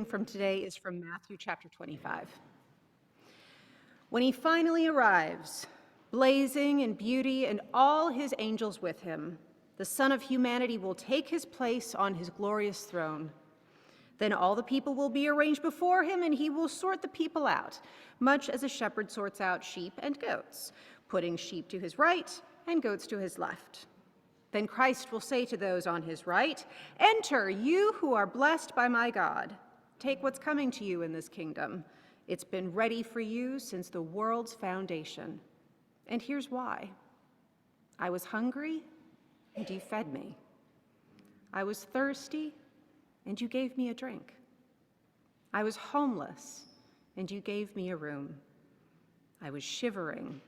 From today is from Matthew chapter 25. When he finally arrives, blazing in beauty and all his angels with him, the Son of Humanity will take his place on his glorious throne. Then all the people will be arranged before him, and he will sort the people out, much as a shepherd sorts out sheep and goats, putting sheep to his right and goats to his left. Then Christ will say to those on his right, "Enter, you who are blessed by my God. Take what's coming to you in this kingdom. It's been ready for you since the world's foundation. And here's why. I was hungry, and you fed me. I was thirsty, and you gave me a drink. I was homeless, and you gave me a room. I was shivering,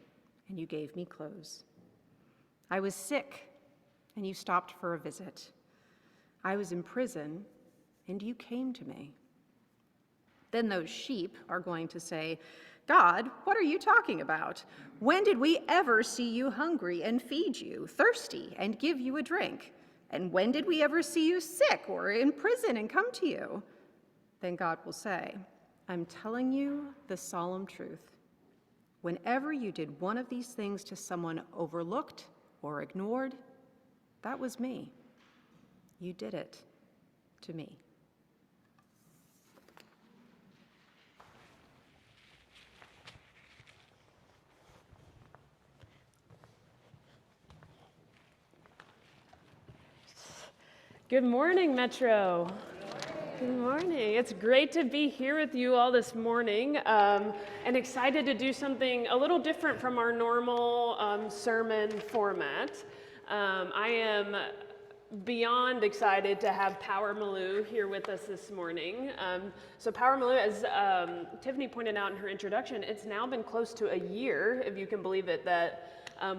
and you gave me clothes. I was sick, and you stopped for a visit. I was in prison, and you came to me." Then those sheep are going to say, "God, what are you talking about? When did we ever see you hungry and feed you, thirsty and give you a drink? And when did we ever see you sick or in prison and come to you?" Then God will say, "I'm telling you the solemn truth. Whenever you did one of these things to someone overlooked or ignored, that was me. You did it to me." Good morning, Metro. Good morning. It's great to be here with you all this morning, and excited to do something a little different from our normal sermon format. I am beyond excited to have Power Malu here with us this morning. So Power Malu, as Tiffany pointed out in her introduction, it's now been close to a year, if you can believe it, that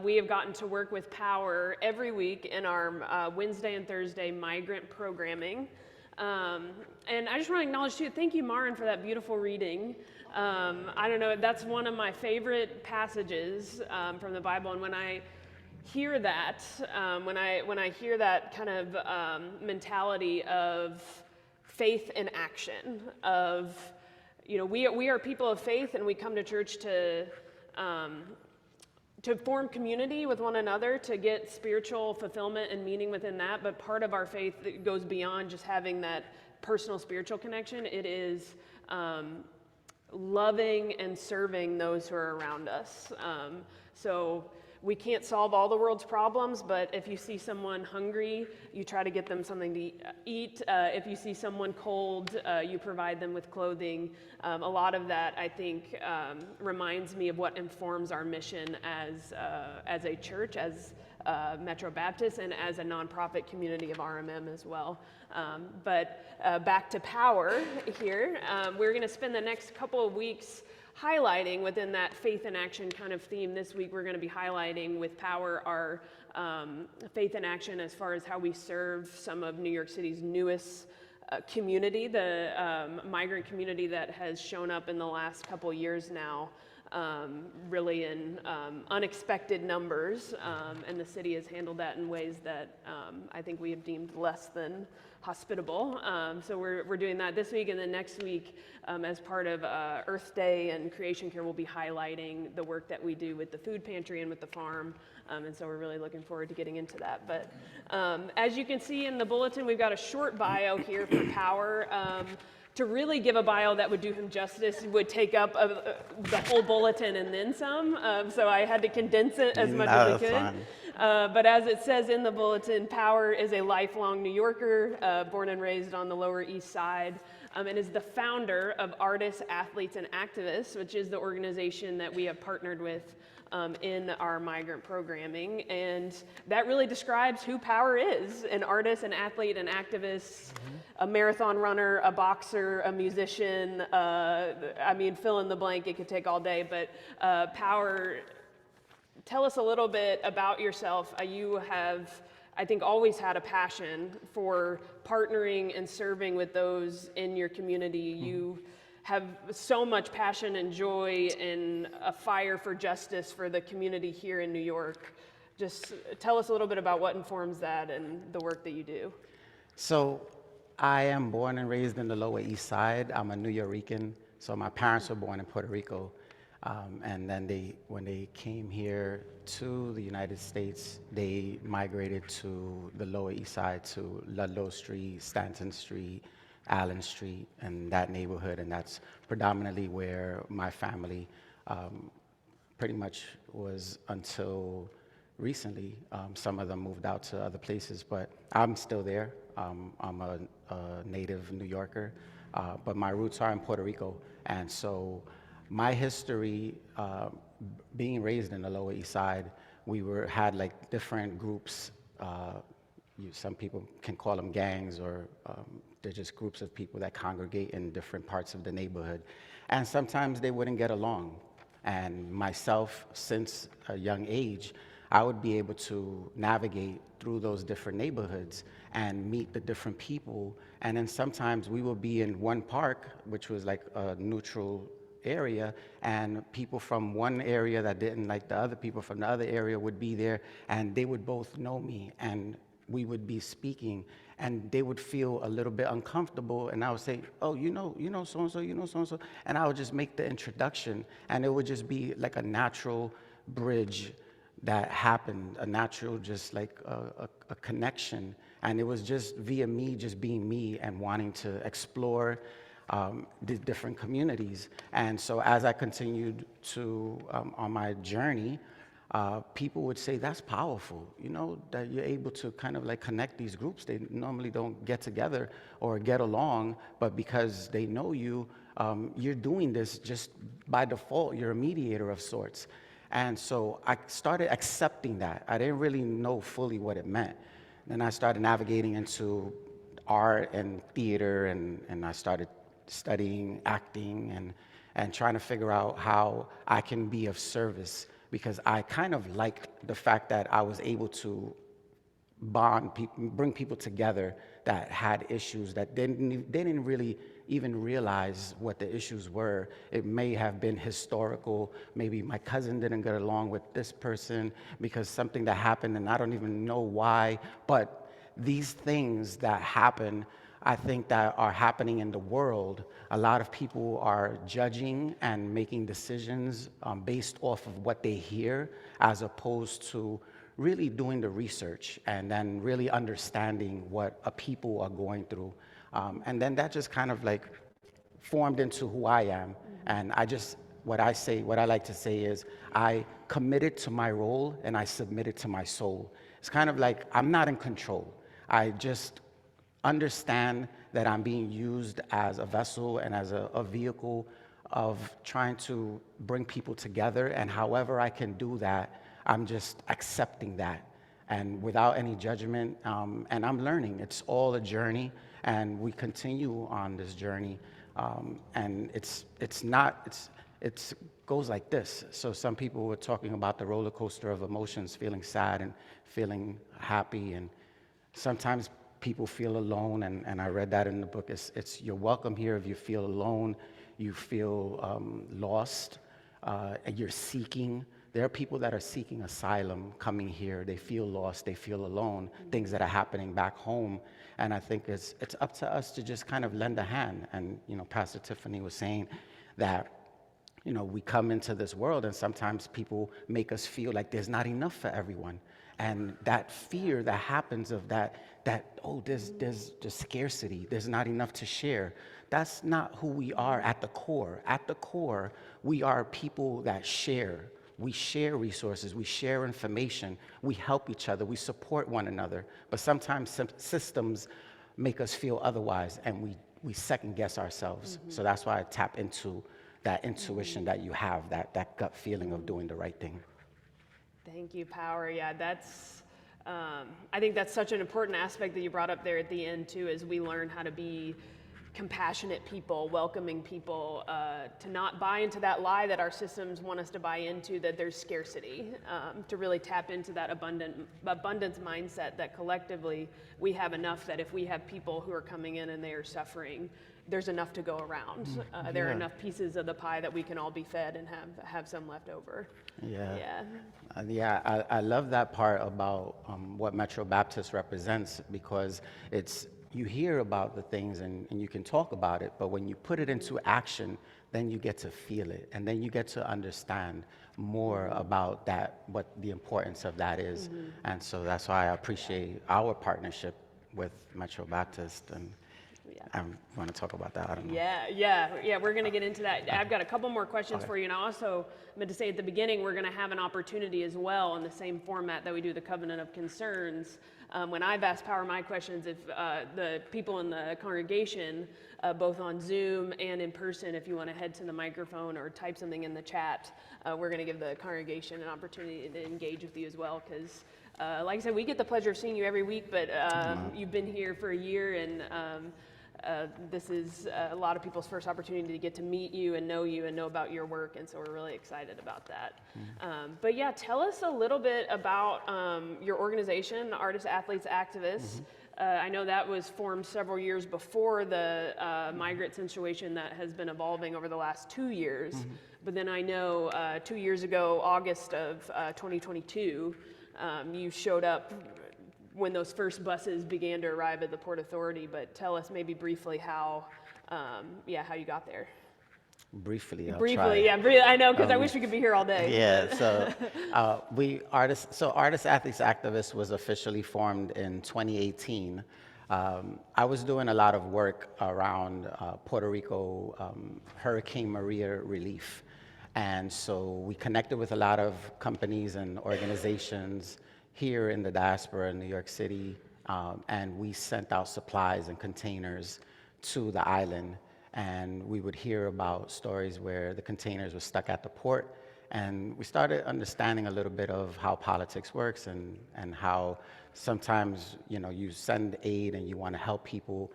we have gotten to work with Power every week in our Wednesday and Thursday migrant programming. And I just want to acknowledge too, thank you, Marin, for that beautiful reading. I don't know, that's one of my favorite passages from the Bible. And when I hear that, when I hear that kind of mentality of faith in action, of, you know, we are people of faith, and we come to church to form community with one another, to get spiritual fulfillment and meaning within that. But part of our faith that goes beyond just having that personal spiritual connection. It is loving and serving those who are around us. So we can't solve all the world's problems, but if you see someone hungry, you try to get them something to eat. If you see someone cold, you provide them with clothing. A lot of that, I think, reminds me of what informs our mission as a church, as Metro Baptist, and as a nonprofit community of RMM as well. But back to Power here. We're going to spend the next couple of weeks highlighting within that faith in action kind of theme. This week we're going to be highlighting with Power our faith in action as far as how we serve some of New York City's newest community, the migrant community that has shown up in the last couple years now, really in unexpected numbers, and the city has handled that in ways that I think we have deemed less than hospitable. So we're doing that this week, and then next week, as part of Earth Day and Creation Care, we'll be highlighting the work that we do with the food pantry and with the farm, and so we're really looking forward to getting into that. But as you can see in the bulletin, we've got a short bio here for Power. To really give a bio that would do him justice, would take up the whole bulletin and then some. So I had to condense it as much as we could. But as it says in the bulletin, Power is a lifelong New Yorker, born and raised on the Lower East Side, and is the founder of Artists, Athletes, and Activists, which is the organization that we have partnered with in our migrant programming. And that really describes who Power is: an artist, an athlete, an activist, a marathon runner, a boxer, a musician. I mean, fill in the blank, it could take all day. But Power, tell us a little bit about yourself. You have, I think, always had a passion for partnering and serving with those in your community. You have so much passion and joy and a fire for justice for the community here in New York. Just tell us a little bit about what informs that and the work that you do. So I am born and raised in the Lower East Side. I'm a New Yorican, so my parents were born in Puerto Rico. And then when they came here to the United States, they migrated to the Lower East Side, to Ludlow Street, Stanton Street, Allen Street, and that neighborhood. And that's predominantly where my family pretty much was until recently. Some of them moved out to other places, but I'm still there. I'm a native New Yorker, but my roots are in Puerto Rico. And so my history, being raised in the Lower East Side, we had like different groups. Some people can call them gangs, or they're just groups of people that congregate in different parts of the neighborhood. And sometimes they wouldn't get along. And myself, since a young age, I would be able to navigate through those different neighborhoods and meet the different people. And then sometimes we would be in one park, which was like a neutral area, and people from one area that didn't like the other people from the other area would be there, and they would both know me, and we would be speaking, and they would feel a little bit uncomfortable, and I would say, oh, you know so-and-so, you know so-and-so, and I would just make the introduction, and it would just be like a natural bridge that happened, a natural, just like a connection. And it was just via me just being me and wanting to explore the different communities. And so as I continued to on my journey, people would say, that's powerful, that you're able to kind of like connect these groups. They normally don't get together or get along, but because they know you, you're doing this just by default. You're a mediator of sorts. And so I started accepting that. I didn't really know fully what it meant. Then I started navigating into art and theater, and I started studying acting and trying to figure out how I can be of service, because I kind of liked the fact that I was able to bond people, bring people together that had issues that they didn't really even realize what the issues were. It may have been historical. Maybe my cousin didn't get along with this person because something that happened and I don't even know why. But these things that happen, I think that are happening in the world, a lot of people are judging and making decisions based off of what they hear, as opposed to really doing the research and then really understanding what a people are going through. And then that just kind of like formed into who I am. And what I like to say is, I committed to my role and I submitted to my soul. It's kind of like I'm not in control. I just understand that I'm being used as a vessel and as a vehicle of trying to bring people together. And however I can do that, I'm just accepting that, and without any judgment, and I'm learning. It's all a journey, and we continue on this journey, and it goes like this. So some people were talking about the roller coaster of emotions, feeling sad and feeling happy, and sometimes people feel alone, and I read that in the book. It's you're welcome here if you feel alone, you feel lost, and you're seeking. There are people that are seeking asylum coming here. They feel lost, they feel alone, things that are happening back home. And I think it's up to us to just kind of lend a hand. And, Pastor Tiffany was saying that, we come into this world and sometimes people make us feel like there's not enough for everyone. And that fear that happens of that there's scarcity, there's not enough to share. That's not who we are at the core. At the core, we are people that share. We share resources, we share information, we help each other, we support one another. But sometimes systems make us feel otherwise, and we second guess ourselves. So that's why I tap into that intuition that you have, that gut feeling of doing the right thing. Thank you, Power. Yeah, I think that's such an important aspect that you brought up there at the end too, is we learn how to be compassionate people, welcoming people, to not buy into that lie that our systems want us to buy into, that there's scarcity, to really tap into that abundance mindset that collectively we have enough, that if we have people who are coming in and they are suffering, there's enough to go around. There are enough pieces of the pie that we can all be fed and have some left over. I love that part about what Metro Baptist represents, because it's you hear about the things and you can talk about it, but when you put it into action, then you get to feel it, and then you get to understand more about that, what the importance of that is. And so that's why I appreciate our partnership with Metro Baptist, and I want to talk about that. I don't know. Yeah, we're going to get into that. I've got a couple more questions for you, and I also meant to say at the beginning, we're going to have an opportunity as well in the same format that we do the Covenant of Concerns. When I've asked Power My questions, if the people in the congregation, both on Zoom and in person, if you want to head to the microphone or type something in the chat, we're going to give the congregation an opportunity to engage with you as well, because like I said, we get the pleasure of seeing you every week, but you've been here for a year, and this is a lot of people's first opportunity to get to meet you and know about your work, and so we're really excited about that. But yeah, tell us a little bit about your organization, Artists, Athletes, Activists. I know that was formed several years before the migrant situation that has been evolving over the last 2 years. But then I know 2 years ago, August of 2022, you showed up when those first buses began to arrive at the Port Authority. But tell us maybe briefly how you got there. Briefly, I'll Briefly, try. yeah, I know, because I wish we could be here all day. Yeah, so Artists, Athletes, Activists was officially formed in 2018. I was doing a lot of work around Puerto Rico Hurricane Maria relief. And so we connected with a lot of companies and organizations here in the diaspora in New York City, and we sent out supplies and containers to the island. And we would hear about stories where the containers were stuck at the port. And we started understanding a little bit of how politics works, and how sometimes, you send aid and you want to help people,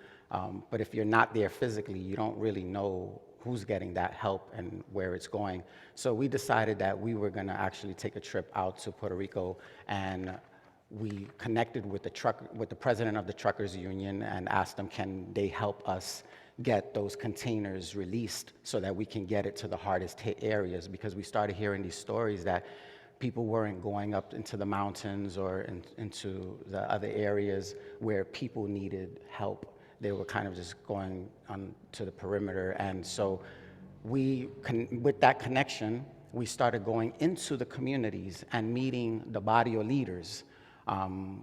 but if you're not there physically, you don't really know who's getting that help and where it's going. So we decided that we were going to actually take a trip out to Puerto Rico, and we connected with the president of the Truckers Union and asked them, can they help us get those containers released so that we can get it to the hardest hit areas, because we started hearing these stories that people weren't going up into the mountains or into the other areas where people needed help. They were kind of just going on to the perimeter. And so with that connection, we started going into the communities and meeting the barrio leaders,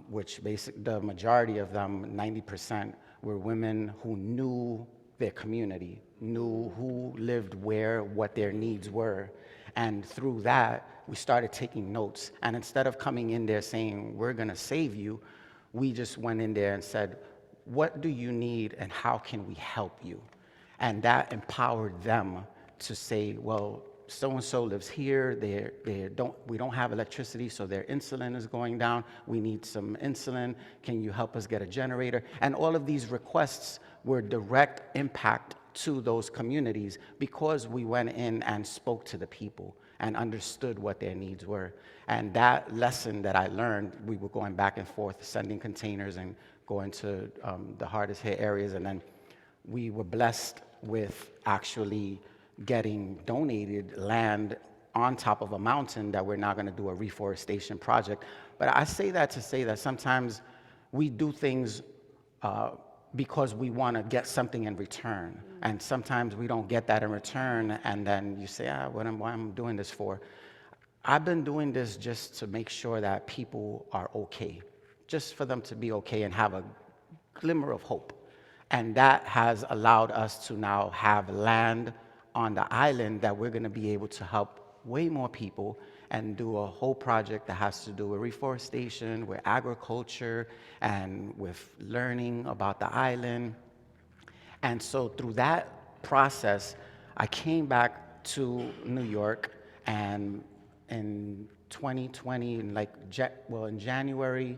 which the majority of them, 90%, were women who knew their community, knew who lived where, what their needs were. And through that, we started taking notes. And instead of coming in there saying, we're gonna save you, we just went in there and said, what do you need and how can we help you? And that empowered them to say, well, so-and-so lives here, we don't have electricity, so their insulin is going down. We need some insulin. Can you help us get a generator? And all of these requests were direct impact to those communities because we went in and spoke to the people and understood what their needs were. And that lesson that I learned, we were going back and forth, sending containers and going to the hardest hit areas. And then we were blessed with actually getting donated land on top of a mountain that we're now going to do a reforestation project. But I say that to say that sometimes we do things because we want to get something in return. And sometimes we don't get that in return, and then you say, why am I doing this for? I've been doing this just to make sure that people are okay, just for them to be okay and have a glimmer of hope. And that has allowed us to now have land on the island that we're going to be able to help way more people and do a whole project that has to do with reforestation, with agriculture, and with learning about the island. And so through that process, I came back to New York, and in 2020, in January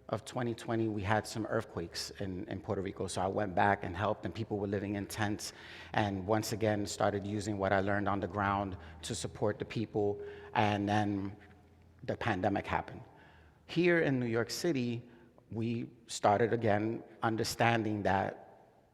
of 2020, we had some earthquakes in Puerto Rico. So I went back and helped, and people were living in tents, and once again started using what I learned on the ground to support the people. And then the pandemic happened. Here in New York City, we started again understanding that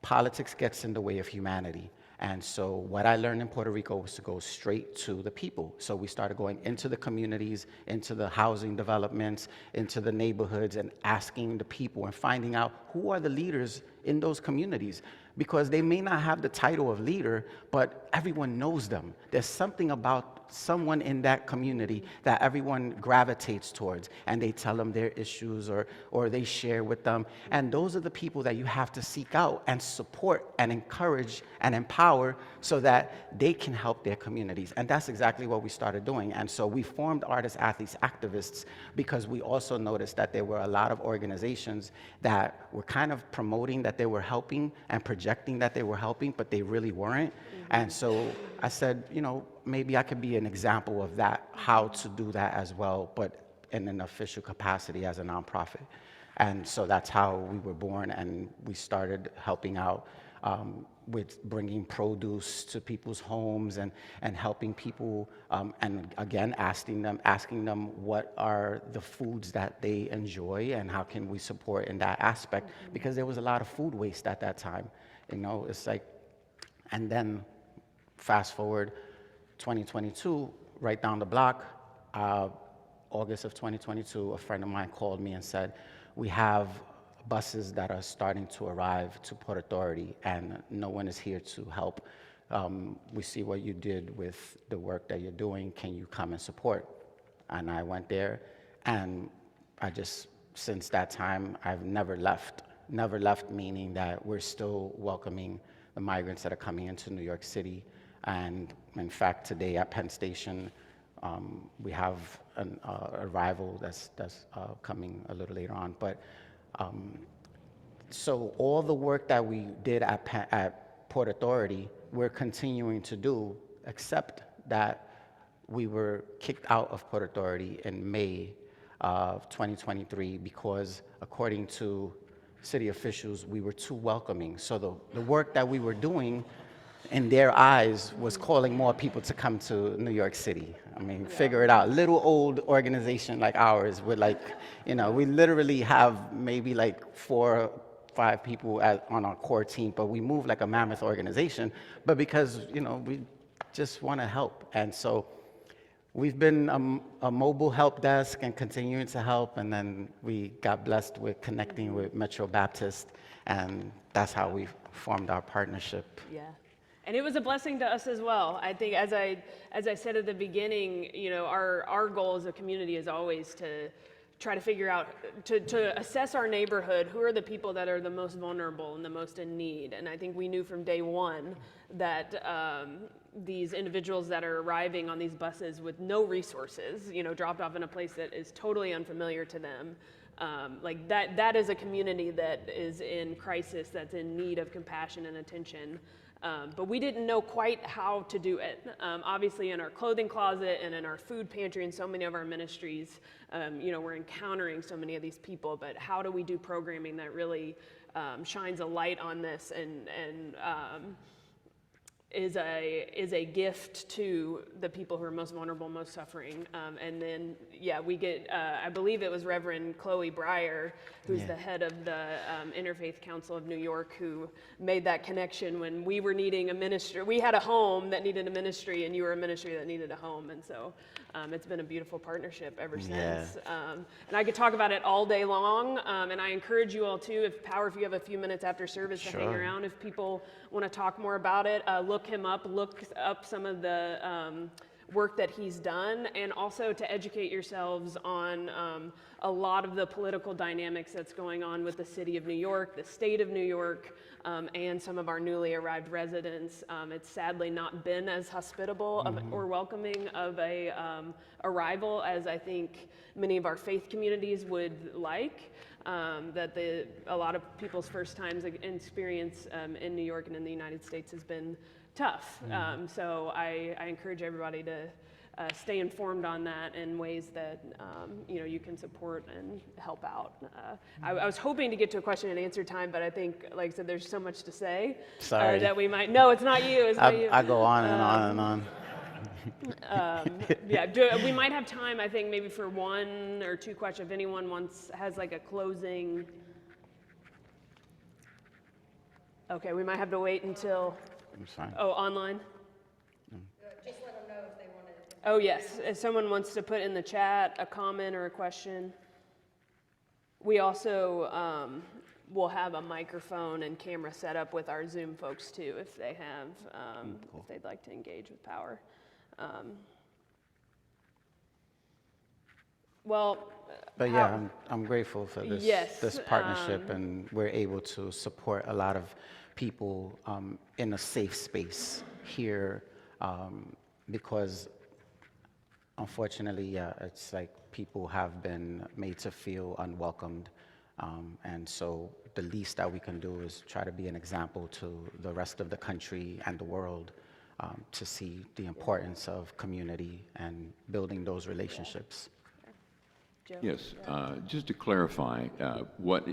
politics gets in the way of humanity. And so what I learned in Puerto Rico was to go straight to the people. So we started going into the communities, into the housing developments, into the neighborhoods, and asking the people and finding out who are the leaders in those communities, because they may not have the title of leader, but everyone knows them. There's something about someone in that community that everyone gravitates towards, and they tell them their issues, or they share with them. And those are the people that you have to seek out and support and encourage and empower so that they can help their communities. And that's exactly what we started doing. And so we formed Artists, Athletes, Activists, because we also noticed that there were a lot of organizations that were kind of promoting that they were helping and projecting that they were helping, but they really weren't. And so I said, maybe I could be an example of that, how to do that as well, but in an official capacity as a nonprofit. And so that's how we were born, and we started helping out with bringing produce to people's homes and helping people, and again, asking them what are the foods that they enjoy and how can we support in that aspect, because there was a lot of food waste at that time. It's like, and then fast forward 2022, right down the block, August of 2022, a friend of mine called me and said, we have buses that are starting to arrive to Port Authority and no one is here to help. We see what you did with the work that you're doing. Can you come and support? And I went there, and since that time, I've never left. Never left, meaning that we're still welcoming the migrants that are coming into New York City. And in fact, today at Penn Station, we have an arrival that's coming a little later on. But so all the work that we did at Port Authority, we're continuing to do, except that we were kicked out of Port Authority in May of 2023 because, according to city officials, we were too welcoming. So the work that we were doing in their eyes was calling more people to come to New York City. I mean, figure it out. Little old organization like ours with we literally have maybe 4 or 5 people on our core team, but we move like a mammoth organization, but because, we just want to help. And so we've been a mobile help desk and continuing to help, and then we got blessed with connecting with Metro Baptist, and that's how we formed our partnership. Yeah. And it was a blessing to us as well. I think, as I said at the beginning, our goal as a community is always to try to figure out, to assess our neighborhood, who are the people that are the most vulnerable and the most in need. And I think we knew from day one that these individuals that are arriving on these buses with no resources, dropped off in a place that is totally unfamiliar to them, that is a community that is in crisis, that's in need of compassion and attention. But we didn't know quite how to do it. Obviously, in our clothing closet and in our food pantry and so many of our ministries, we're encountering so many of these people. But how do we do programming that really shines a light on this and is a gift to the people who are most vulnerable, most suffering? And then, we get, I believe it was Reverend Chloe Breyer, who's the head of the Interfaith Council of New York, who made that connection when we were needing a ministry. We had a home that needed a ministry, and you were a ministry that needed a home. And so it's been a beautiful partnership ever since. And I could talk about it all day long. And I encourage you all too, if you have a few minutes after service to hang around, if people want to talk more about it, look him up, look up some of the work that he's done, and also to educate yourselves on a lot of the political dynamics that's going on with the city of New York, the state of New York, and some of our newly arrived residents. It's sadly not been as hospitable or welcoming of a arrival as I think many of our faith communities would like. That a lot of people's first times experience in New York and in the United States has been tough. So I encourage everybody to stay informed on that in ways that you can support and help out. I was hoping to get to a question and answer time, but I think, like I said, there's so much to say that we might. No, it's not you. It's not you. I go on and on and on. We might have time, I think, maybe for 1 or 2 questions. If anyone has a closing. Okay, we might have to wait until. I'm fine. Oh, online? Just let them know if they want to. Oh, yes. If someone wants to put in the chat a comment or a question. We also, we'll have a microphone and camera set up with our Zoom folks too, if they have, Cool. if they'd like to engage with Power. But yeah, I'm grateful for this Yes, this partnership, and we're able to support a lot of people in a safe space here, because unfortunately, yeah, it's like people have been made to feel unwelcomed, and so the least that we can do is try to be an example to the rest of the country and the world, to see the importance of community and building those relationships. Joe? Yes, just to clarify, what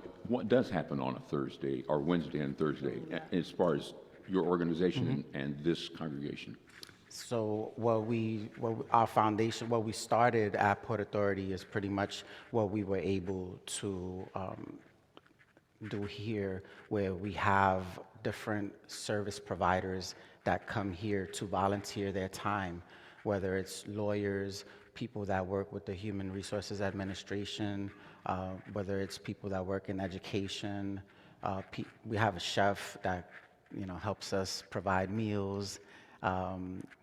does happen on a Thursday or Wednesday and Thursday as far as your organization and this congregation? So our foundation, what we started at Port Authority is pretty much what we were able to do here, where we have different service providers that come here to volunteer their time, whether it's lawyers, people that work with the Human Resources Administration, whether it's people that work in education. We have a chef that helps us provide meals.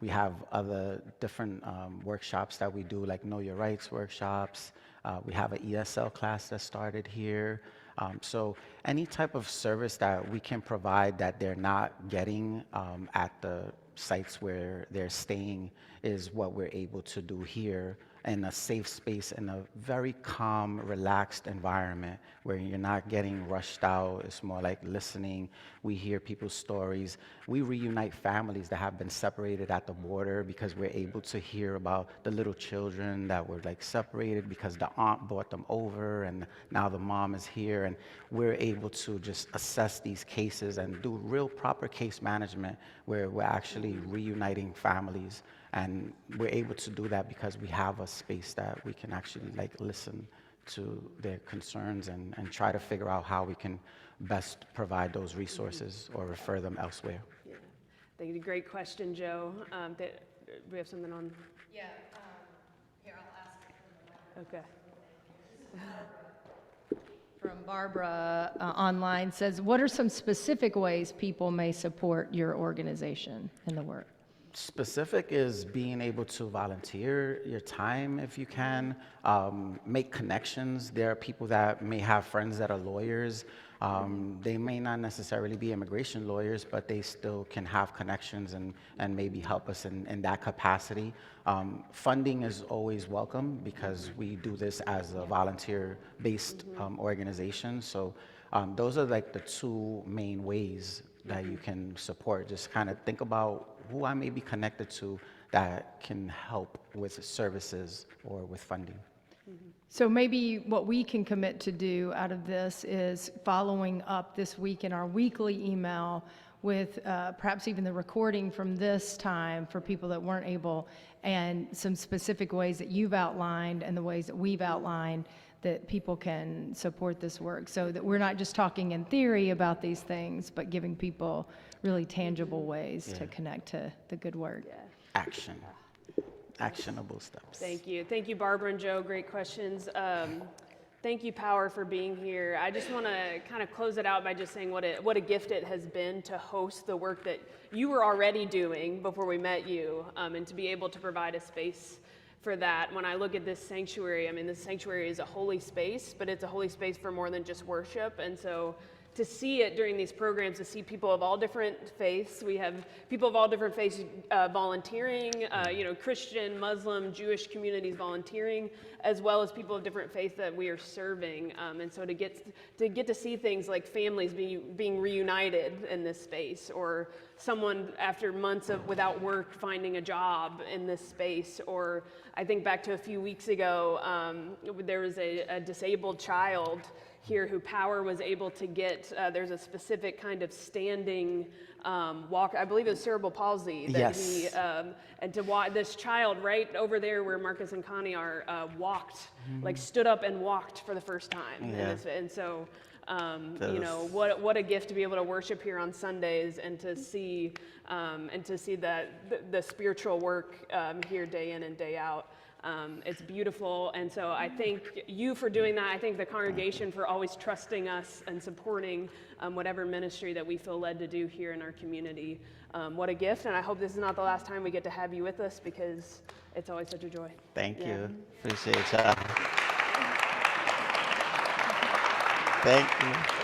We have other different workshops that we do, like Know Your Rights workshops. We have an ESL class that started here. So any type of service that we can provide that they're not getting at the sites where they're staying is what we're able to do here in a safe space, in a very calm, relaxed environment where you're not getting rushed out. It's more like listening. We hear people's stories. We reunite families that have been separated at the border because we're able to hear about the little children that were like separated because the aunt brought them over and now the mom is here, and we're able to just assess these cases and do real proper case management where we're actually reuniting families. And we're able to do that because we have a space that we can actually like listen to their concerns and try to figure out how we can best provide those resources or refer them elsewhere. Yeah, thank you. Great question, Joe. We have something on? Yeah, here, I'll ask. Okay. From Barbara online says, what are some specific ways people may support your organization and the work? Specific is being able to volunteer your time if you can, make connections. There are people that may have friends that are lawyers. They may not necessarily be immigration lawyers, but they still can have connections and maybe help us in that capacity. Funding is always welcome because we do this as a volunteer-based organization. So those are like the two main ways that you can support. Just kind of think about who I may be connected to that can help with services or with funding. So maybe what we can commit to do out of this is following up this week in our weekly email with perhaps even the recording from this time for people that weren't able, and some specific ways that you've outlined and the ways that we've outlined that people can support this work, so that we're not just talking in theory about these things, but giving people really tangible ways to connect to the good work. Yeah. Action. Actionable steps. Thank you. Thank you, Barbara and Joe. Great questions. Thank you, Power, for being here. I just want to kind of close it out by just saying what a gift it has been to host the work that you were already doing before we met you, and to be able to provide a space for that. When I look at this sanctuary, I mean, this sanctuary is a holy space, but it's a holy space for more than just worship. And so to see it during these programs, to see people of all different faiths, we have people of all different faiths volunteering, Christian, Muslim, Jewish communities volunteering, as well as people of different faiths that we are serving. And so to get to see things like families being reunited in this space, or someone after months without work finding a job in this space, or I think back to a few weeks ago, there was a disabled child here who Power was able to get. There's a specific kind of standing walk. I believe it was cerebral palsy that he, and to watch this child right over there where Marcus and Connie are, walked, like stood up and walked for the first time. Yeah. And so, what a gift to be able to worship here on Sundays and to see that the spiritual work here day in and day out. It's beautiful, and so I thank you for doing that. I thank the congregation for always trusting us and supporting whatever ministry that we feel led to do here in our community. What a gift, and I hope this is not the last time we get to have you with us, because it's always such a joy. Thank Yeah. you. Appreciate y'all. Thank you.